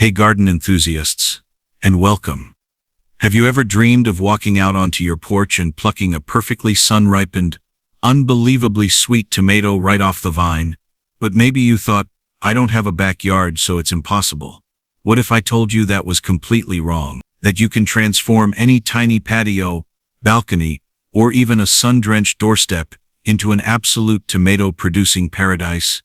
Hey garden enthusiasts, and welcome. Have you ever dreamed of walking out onto your porch and plucking a perfectly sun-ripened, unbelievably sweet tomato right off the vine? But maybe you thought, I don't have a backyard, so it's impossible. What if I told you that was completely wrong? That you can transform any tiny patio, balcony, or even a sun-drenched doorstep into an absolute tomato-producing paradise?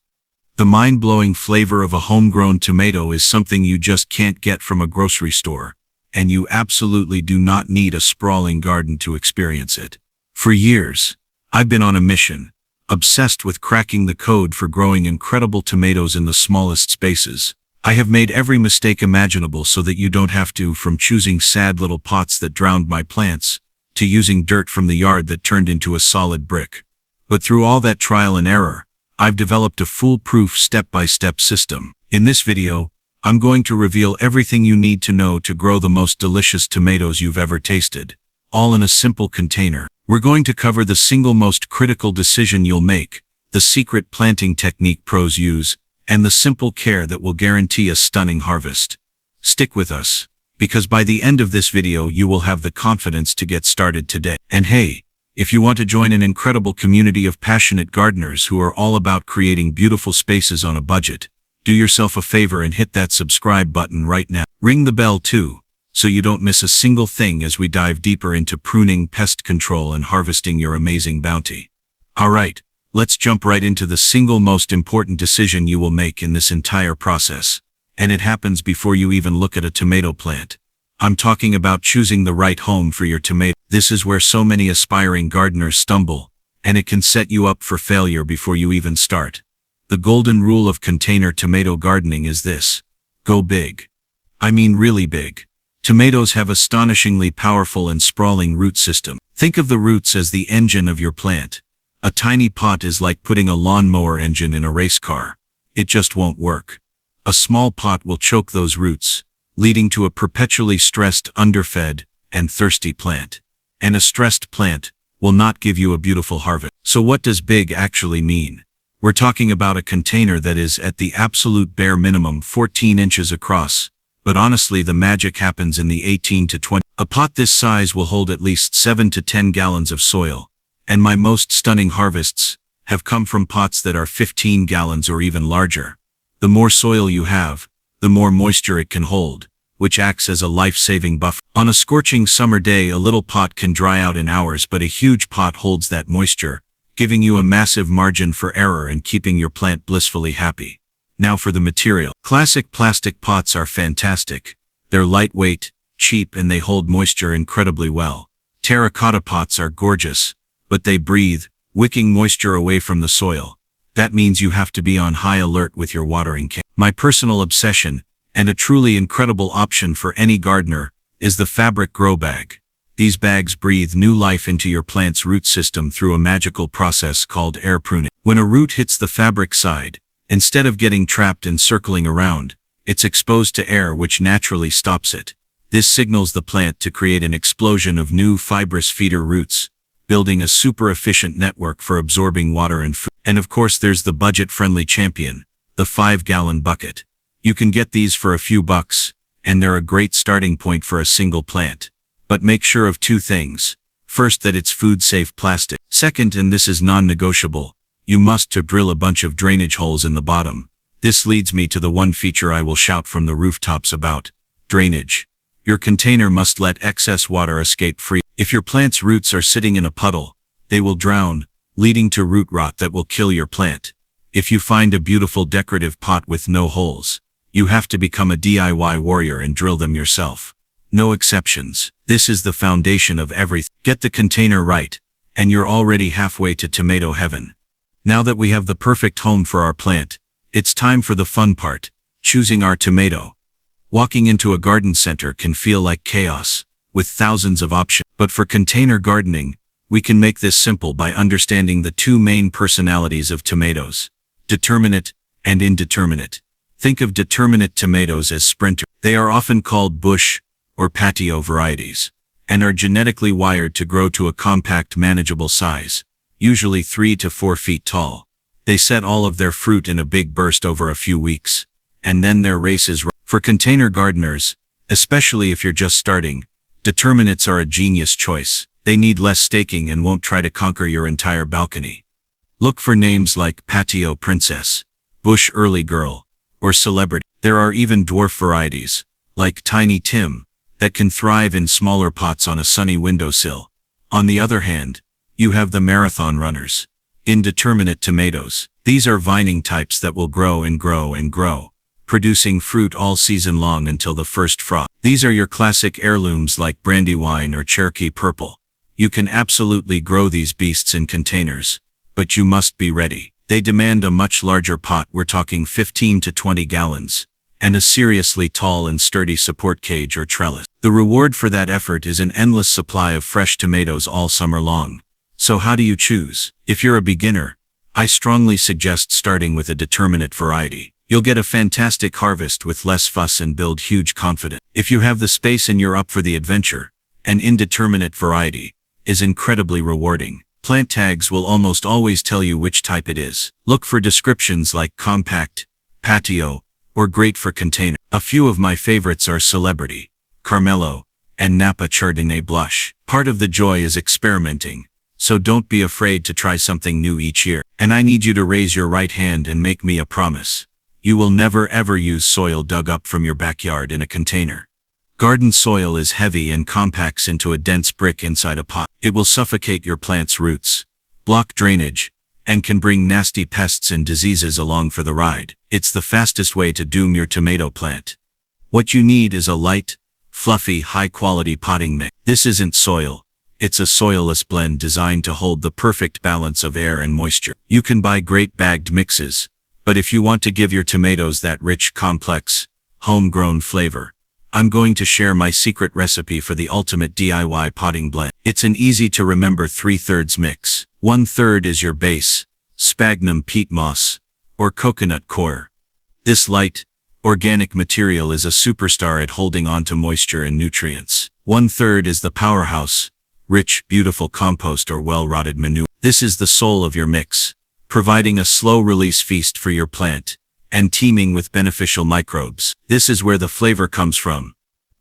The mind-blowing flavor of a homegrown tomato is something you just can't get from a grocery store, and you absolutely do not need a sprawling garden to experience it. For years, I've been on a mission, obsessed with cracking the code for growing incredible tomatoes in the smallest spaces. I have made every mistake imaginable so that you don't have to, from choosing sad little pots that drowned my plants, to using dirt from the yard that turned into a solid brick. But through all that trial and error, I've developed a foolproof step-by-step system. In this video, I'm going to reveal everything you need to know to grow the most delicious tomatoes you've ever tasted, all in a simple container. We're going to cover the single most critical decision you'll make, the secret planting technique pros use, and the simple care that will guarantee a stunning harvest. Stick with us, because by the end of this video you will have the confidence to get started today. And hey, if you want to join an incredible community of passionate gardeners who are all about creating beautiful spaces on a budget, do yourself a favor and hit that subscribe button right now. Ring the bell too, so you don't miss a single thing as we dive deeper into pruning, pest control, and harvesting your amazing bounty. Alright, let's jump right into the single most important decision you will make in this entire process. And it happens before you even look at a tomato plant. I'm talking about choosing the right home for your tomato. This is where so many aspiring gardeners stumble, and it can set you up for failure before you even start. The golden rule of container tomato gardening is this: go big. I mean really big. Tomatoes have astonishingly powerful and sprawling root system. Think of the roots as the engine of your plant. A tiny pot is like putting a lawnmower engine in a race car. It just won't work. A small pot will choke those roots, leading to a perpetually stressed, underfed, and thirsty plant. And a stressed plant will not give you a beautiful harvest. So what does big actually mean? We're talking about a container that is, at the absolute bare minimum, 14 inches across. But honestly, the magic happens in the 18 to 20. A pot this size will hold at least 7 to 10 gallons of soil. And my most stunning harvests have come from pots that are 15 gallons or even larger. The more soil you have, the more moisture it can hold, which acts as a life-saving buffer. On a scorching summer day, a little pot can dry out in hours, but a huge pot holds that moisture, giving you a massive margin for error and keeping your plant blissfully happy. Now for the material. Classic plastic pots are fantastic. They're lightweight, cheap, and they hold moisture incredibly well. Terracotta pots are gorgeous, but they breathe, wicking moisture away from the soil. That means you have to be on high alert with your watering can. My personal obsession, and a truly incredible option for any gardener, is the fabric grow bag. These bags breathe new life into your plant's root system through a magical process called air pruning. When a root hits the fabric side, instead of getting trapped and circling around, it's exposed to air, which naturally stops it. This signals the plant to create an explosion of new fibrous feeder roots, building a super efficient network for absorbing water and food. And of course there's the budget-friendly champion, the 5-gallon bucket. You can get these for a few bucks, and they're a great starting point for a single plant. But make sure of two things. First, that it's food-safe plastic. Second, and this is non-negotiable, you must drill a bunch of drainage holes in the bottom. This leads me to the one feature I will shout from the rooftops about: drainage. Your container must let excess water escape free. If your plant's roots are sitting in a puddle, they will drown, leading to root rot that will kill your plant. If you find a beautiful decorative pot with no holes, you have to become a DIY warrior and drill them yourself. No exceptions. This is the foundation of everything. Get the container right, and you're already halfway to tomato heaven. Now that we have the perfect home for our plant, it's time for the fun part: choosing our tomato. Walking into a garden center can feel like chaos, with thousands of options. But for container gardening, we can make this simple by understanding the two main personalities of tomatoes: Determinate and Indeterminate. Think of Determinate tomatoes as sprinter. They are often called bush or patio varieties, and are genetically wired to grow to a compact, manageable size, usually 3 to 4 feet tall. They set all of their fruit in a big burst over a few weeks, and then their race is For container gardeners, especially if you're just starting, Determinates are a genius choice. They need less staking and won't try to conquer your entire balcony. Look for names like Patio Princess, Bush Early Girl, or Celebrity. There are even dwarf varieties, like Tiny Tim, that can thrive in smaller pots on a sunny windowsill. On the other hand, you have the marathon runners, Indeterminate tomatoes. These are vining types that will grow and grow and grow, producing fruit all season long until the first frost. These are your classic heirlooms like Brandywine or Cherokee Purple. You can absolutely grow these beasts in containers, but you must be ready. They demand a much larger pot, we're talking 15 to 20 gallons, and a seriously tall and sturdy support cage or trellis. The reward for that effort is an endless supply of fresh tomatoes all summer long. So how do you choose? If you're a beginner, I strongly suggest starting with a Determinate variety. You'll get a fantastic harvest with less fuss and build huge confidence. If you have the space and you're up for the adventure, an Indeterminate variety is incredibly rewarding. Plant tags will almost always tell you which type it is. Look for descriptions like compact, patio, or great for container. A few of my favorites are Celebrity, Carmelo, and Napa Chardonnay Blush. Part of the joy is experimenting, so don't be afraid to try something new each year. And I need you to raise your right hand and make me a promise. You will never ever use soil dug up from your backyard in a container. Garden soil is heavy and compacts into a dense brick inside a pot. It will suffocate your plant's roots, block drainage, and can bring nasty pests and diseases along for the ride. It's the fastest way to doom your tomato plant. What you need is a light, fluffy, high-quality potting mix. This isn't soil. It's a soilless blend designed to hold the perfect balance of air and moisture. You can buy great bagged mixes, but if you want to give your tomatoes that rich, complex, homegrown flavor, I'm going to share my secret recipe for the ultimate DIY potting blend. It's an easy-to-remember 3/3 mix. 1/3 is your base, sphagnum peat moss, or coconut coir. This light, organic material is a superstar at holding on to moisture and nutrients. 1/3 is the powerhouse, rich, beautiful compost or well-rotted manure. This is the soul of your mix, providing a slow-release feast for your plant, and teeming with beneficial microbes. This is where the flavor comes from.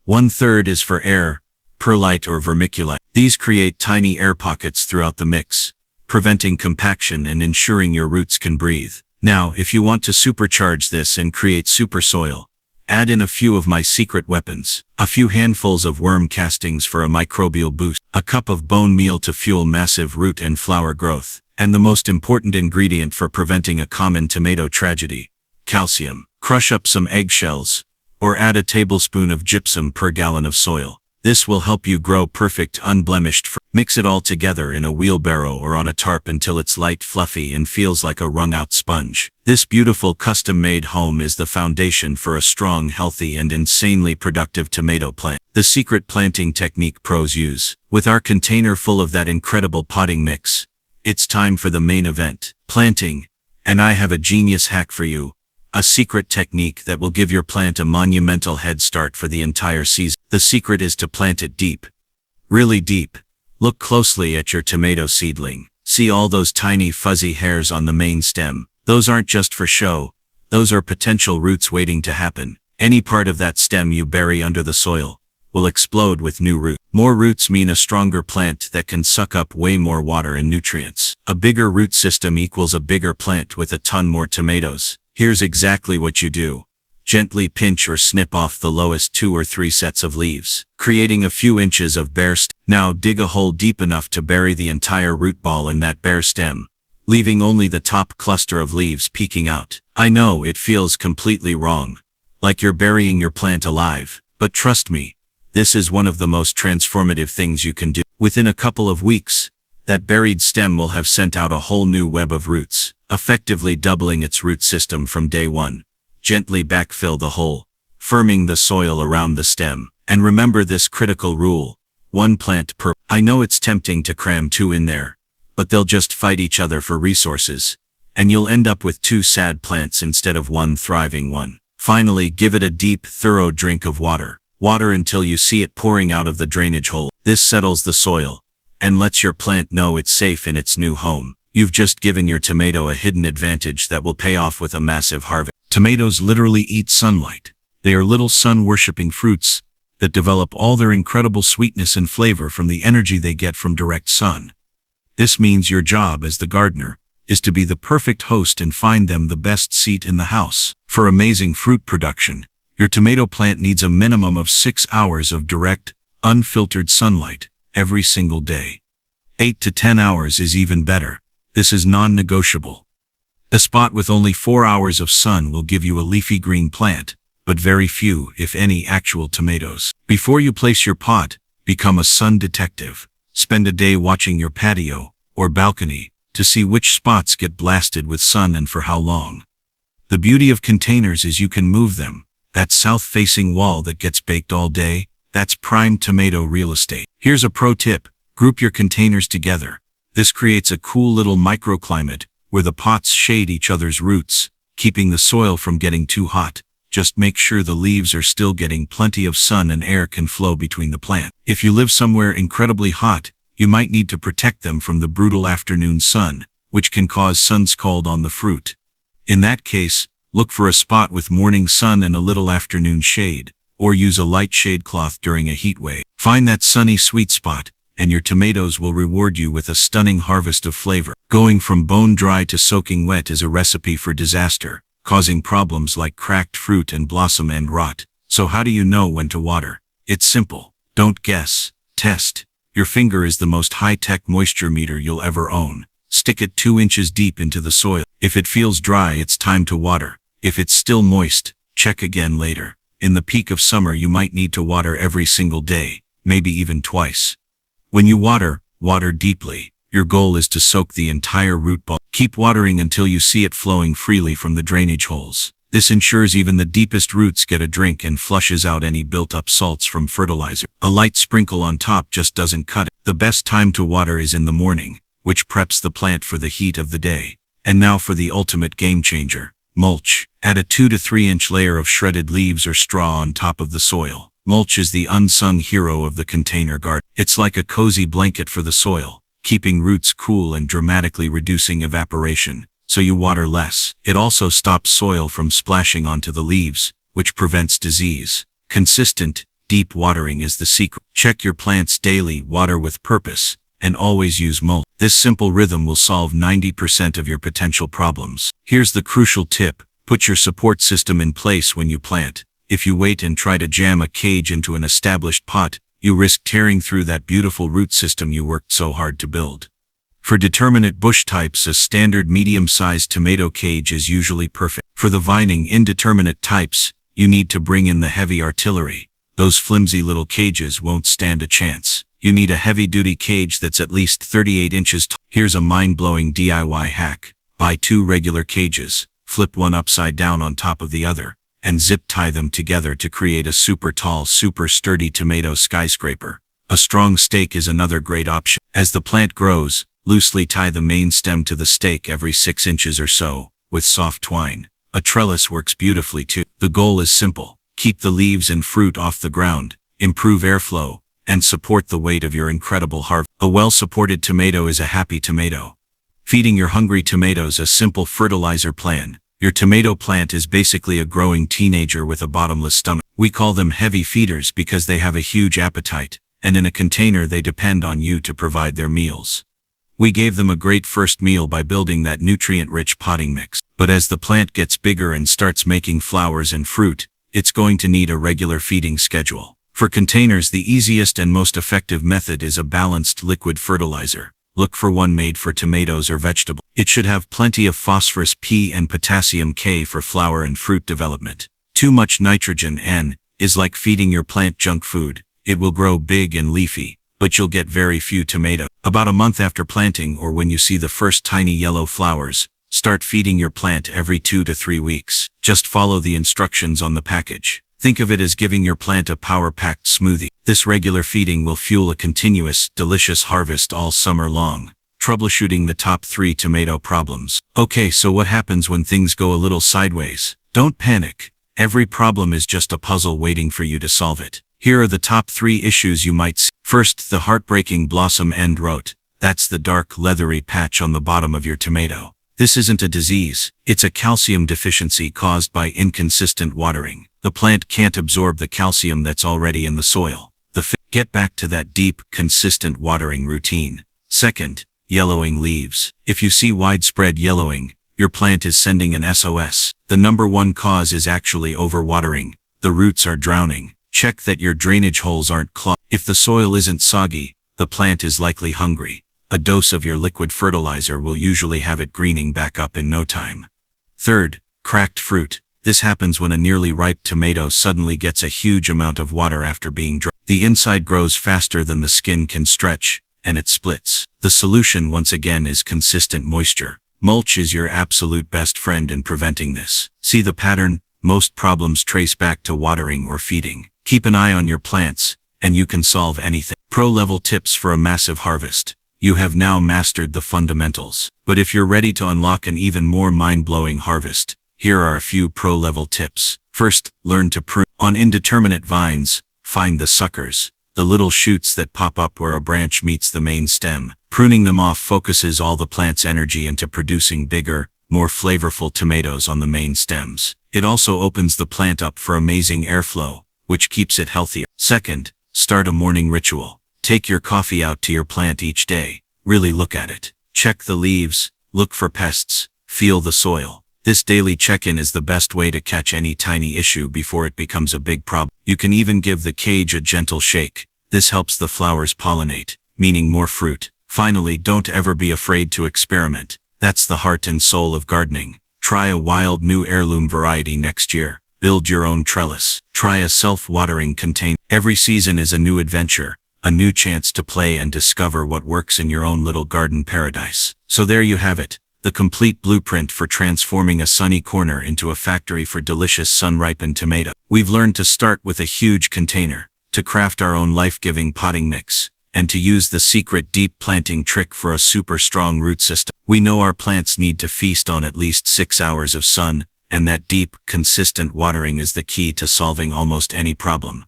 1/3 is for air, perlite or vermiculite. These create tiny air pockets throughout the mix, preventing compaction and ensuring your roots can breathe. Now, if you want to supercharge this and create super soil, add in a few of my secret weapons. A few handfuls of worm castings for a microbial boost, a cup of bone meal to fuel massive root and flower growth, and the most important ingredient for preventing a common tomato tragedy, calcium. Crush up some eggshells, or add a tablespoon of gypsum per gallon of soil. This will help you grow perfect, unblemished fruit. Mix it all together in a wheelbarrow or on a tarp until it's light, fluffy, and feels like a wrung-out sponge. This beautiful custom-made home is the foundation for a strong, healthy, and insanely productive tomato plant. The secret planting technique pros use. With our container full of that incredible potting mix, it's time for the main event, planting. And I have a genius hack for you. A secret technique that will give your plant a monumental head start for the entire season. The secret is to plant it deep. Really deep. Look closely at your tomato seedling. See all those tiny fuzzy hairs on the main stem? Those aren't just for show. Those are potential roots waiting to happen. Any part of that stem you bury under the soil will explode with new roots. More roots mean a stronger plant that can suck up way more water and nutrients. A bigger root system equals a bigger plant with a ton more tomatoes. Here's exactly what you do. Gently pinch or snip off the lowest 2 or 3 sets of leaves, creating a few inches of bare stem. Now dig a hole deep enough to bury the entire root ball in that bare stem, leaving only the top cluster of leaves peeking out. I know it feels completely wrong, like you're burying your plant alive, but trust me, this is one of the most transformative things you can do. Within a couple of weeks, that buried stem will have sent out a whole new web of roots, effectively doubling its root system from day one. Gently backfill the hole, firming the soil around the stem. And remember this critical rule: 1 plant per. I know it's tempting to cram 2 in there, but they'll just fight each other for resources, and you'll end up with 2 sad plants instead of 1 thriving one. Finally, give it a deep, thorough drink of water. Water until you see it pouring out of the drainage hole. This settles the soil and lets your plant know it's safe in its new home. You've just given your tomato a hidden advantage that will pay off with a massive harvest. Tomatoes literally eat sunlight. They are little sun-worshipping fruits that develop all their incredible sweetness and flavor from the energy they get from direct sun. This means your job as the gardener is to be the perfect host and find them the best seat in the house. For amazing fruit production, your tomato plant needs a minimum of 6 hours of direct, unfiltered sunlight every single day. 8 to 10 hours is even better. This is non-negotiable. A spot with only 4 hours of sun will give you a leafy green plant, but very few, if any, actual tomatoes. Before you place your pot, become a sun detective. Spend a day watching your patio or balcony to see which spots get blasted with sun and for how long. The beauty of containers is you can move them. That south-facing wall that gets baked all day, that's prime tomato real estate. Here's a pro tip: group your containers together. This creates a cool little microclimate where the pots shade each other's roots, keeping the soil from getting too hot. Just make sure the leaves are still getting plenty of sun and air can flow between the plant. If you live somewhere incredibly hot, you might need to protect them from the brutal afternoon sun, which can cause sunscald on the fruit. In that case, look for a spot with morning sun and a little afternoon shade, or use a light shade cloth during a heat wave. Find that sunny sweet spot, and your tomatoes will reward you with a stunning harvest of flavor. Going from bone dry to soaking wet is a recipe for disaster, causing problems like cracked fruit and blossom end rot. So how do you know when to water? It's simple. Don't guess. Test. Your finger is the most high-tech moisture meter you'll ever own. Stick it 2 inches deep into the soil. If it feels dry, it's time to water. If it's still moist, check again later. In the peak of summer, you might need to water every single day, maybe even twice. When you water, water deeply. Your goal is to soak the entire root ball. Keep watering until you see it flowing freely from the drainage holes. This ensures even the deepest roots get a drink and flushes out any built-up salts from fertilizer. A light sprinkle on top just doesn't cut it. The best time to water is in the morning, which preps the plant for the heat of the day. And now for the ultimate game changer: mulch. Add a 2 to 3 inch layer of shredded leaves or straw on top of the soil. Mulch is the unsung hero of the container garden. It's like a cozy blanket for the soil, keeping roots cool and dramatically reducing evaporation, so you water less. It also stops soil from splashing onto the leaves, which prevents disease. Consistent, deep watering is the secret. Check your plants daily, water with purpose, and always use mulch. This simple rhythm will solve 90% of your potential problems. Here's the crucial tip: put your support system in place when you plant. If you wait and try to jam a cage into an established pot, you risk tearing through that beautiful root system you worked so hard to build. For determinate bush types, a standard medium-sized tomato cage is usually perfect. For the vining indeterminate types, you need to bring in the heavy artillery. Those flimsy little cages won't stand a chance. You need a heavy-duty cage that's at least 38 inches tall. Here's a mind-blowing DIY hack. Buy 2 regular cages, flip one upside down on top of the other, and zip tie them together to create a super tall, super sturdy tomato skyscraper. A strong stake is another great option. As the plant grows, loosely tie the main stem to the stake every 6 inches or so, with soft twine. A trellis works beautifully too. The goal is simple: keep the leaves and fruit off the ground, improve airflow, and support the weight of your incredible harvest. A well-supported tomato is a happy tomato. Feeding your hungry tomatoes a simple fertilizer plan. Your tomato plant is basically a growing teenager with a bottomless stomach. We call them heavy feeders because they have a huge appetite, and in a container they depend on you to provide their meals. We gave them a great first meal by building that nutrient-rich potting mix. But as the plant gets bigger and starts making flowers and fruit, it's going to need a regular feeding schedule. For containers, the easiest and most effective method is a balanced liquid fertilizer. Look for one made for tomatoes or vegetables. It should have plenty of phosphorus P and potassium K for flower and fruit development. Too much nitrogen N is like feeding your plant junk food. It will grow big and leafy, but you'll get very few tomatoes. About a month after planting, or when you see the first tiny yellow flowers, start feeding your plant every 2 to 3 weeks. Just follow the instructions on the package. Think of it as giving your plant a power-packed smoothie. This regular feeding will fuel a continuous, delicious harvest all summer long. Troubleshooting the top 3 tomato problems. Okay, so what happens when things go a little sideways? Don't panic. Every problem is just a puzzle waiting for you to solve it. Here are the top 3 issues you might see. First, the heartbreaking blossom end rot. That's the dark, leathery patch on the bottom of your tomato. This isn't a disease. It's a calcium deficiency caused by inconsistent watering. The plant can't absorb the calcium that's already in the soil. Get back to that deep, consistent watering routine. Second, yellowing leaves. If you see widespread yellowing, your plant is sending an SOS. The number one cause is actually overwatering. The roots are drowning. Check that your drainage holes aren't clogged. If the soil isn't soggy, the plant is likely hungry. A dose of your liquid fertilizer will usually have it greening back up in no time. Third, cracked fruit. This happens when a nearly ripe tomato suddenly gets a huge amount of water after being dry. The inside grows faster than the skin can stretch, and it splits. The solution, once again, is consistent moisture. Mulch is your absolute best friend in preventing this. See the pattern? Most problems trace back to watering or feeding. Keep an eye on your plants, and you can solve anything. Pro-level tips for a massive harvest. You have now mastered the fundamentals. But if you're ready to unlock an even more mind-blowing harvest, here are a few pro-level tips. First, learn to prune. On indeterminate vines, find the suckers, the little shoots that pop up where a branch meets the main stem. Pruning them off focuses all the plant's energy into producing bigger, more flavorful tomatoes on the main stems. It also opens the plant up for amazing airflow, which keeps it healthier. Second, start a morning ritual. Take your coffee out to your plant each day. Really look at it. Check the leaves, look for pests, feel the soil. This daily check-in is the best way to catch any tiny issue before it becomes a big problem. You can even give the cage a gentle shake. This helps the flowers pollinate, meaning more fruit. Finally, don't ever be afraid to experiment. That's the heart and soul of gardening. Try a wild new heirloom variety next year. Build your own trellis. Try a self-watering container. Every season is a new adventure, a new chance to play and discover what works in your own little garden paradise. So there you have it. The complete blueprint for transforming a sunny corner into a factory for delicious sun-ripened tomato. We've learned to start with a huge container, to craft our own life-giving potting mix, and to use the secret deep planting trick for a super strong root system. We know our plants need to feast on at least 6 hours of sun, and that deep, consistent watering is the key to solving almost any problem.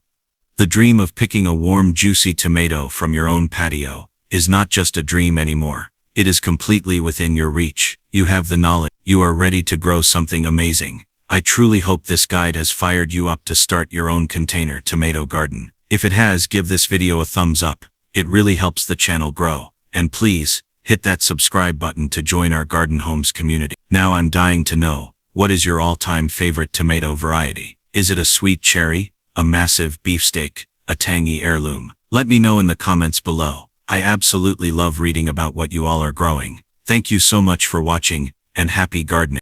The dream of picking a warm, juicy tomato from your own patio is not just a dream anymore. It is completely within your reach. You have the knowledge. You are ready to grow something amazing. I truly hope this guide has fired you up to start your own container tomato garden. If it has, give this video a thumbs up. It really helps the channel grow. And please, hit that subscribe button to join our Garden Homes community. Now I'm dying to know, what is your all-time favorite tomato variety? Is it a sweet cherry, a massive beefsteak, a tangy heirloom? Let me know in the comments below. I absolutely love reading about what you all are growing. Thank you so much for watching, and happy gardening.